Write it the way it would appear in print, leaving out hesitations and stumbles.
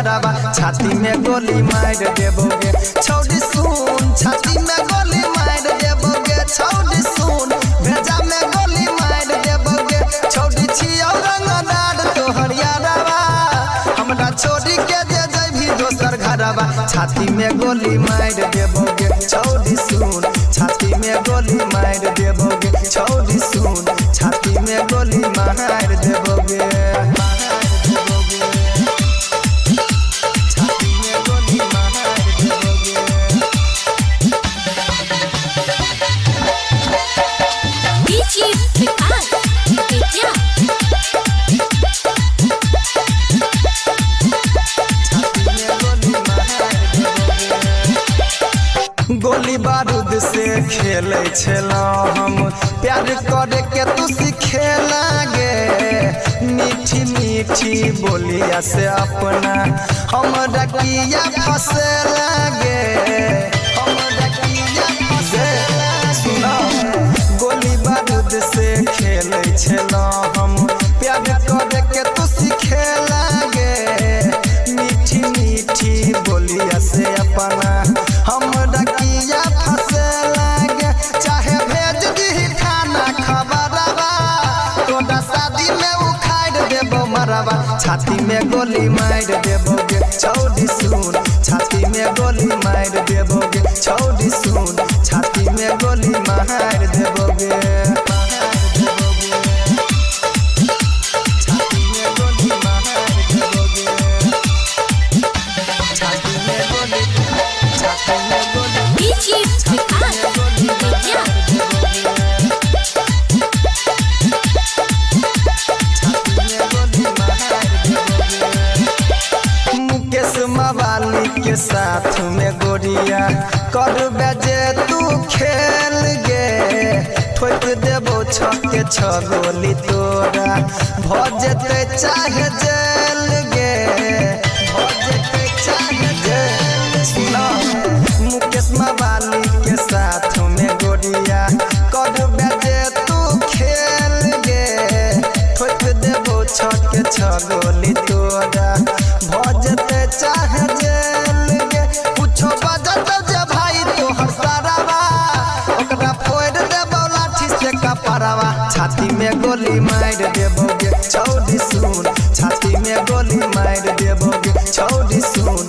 घरवा छाती में गोली मार देबोगे छौड़ी सुन छाती में गोली मार देबोगे छौड़ी सुन भेजा में गोली मार देबोगे छौड़ी छियौ रंगदार तोहर यारवा हमरा छोड़ी के दे जइभी दोसर घरवा छाती में गोली मार देबोगे छौड़ी सुन छाती में गोली मार देबोगे छौड़ी सुन छाती में गोली मार देबोगे गोली बारूद से खेले छला हम प्यार करे के तू सीखे लागे मीठी मीठी बोलिया से अपना हम डकिया फंसे लागे हम डकिया फंसे सुना गोली बारूद से खेले छला हम प्यार करे के तू सीखे लागे मीठी मीठी बोलिया से अपना हम डकिया फंसे लागे चाहे भेज दी थाना खबरवा तोरा शादी में उखाड़ देबो मरवा छाती में गोली मार देबोगे छौड़ी सुन छाती में गोली मार देबोगे छौड़ी सुन छाती में गोली मार देबोगे मवाली के साथ में गोरिया कर बजे तू खेल गे ठोक देबो छके छ गोली तोरा भजते चाहे जेल गे भजते चाहे जेल सुना मुकेश मवाली के साथ में गोरिया कर बजे तू खेल गे ठोक देबो छके छ गोली तोरा भजते चाहे जेल गे कुछो बजत जे भाई तोहर सारावा ओकरा फोड़ देबो लाठी से कपड़वा छाती में गोली मार देबोगे छौड़ी सुन छाती में गोली मार देबोगे छौड़ी सुन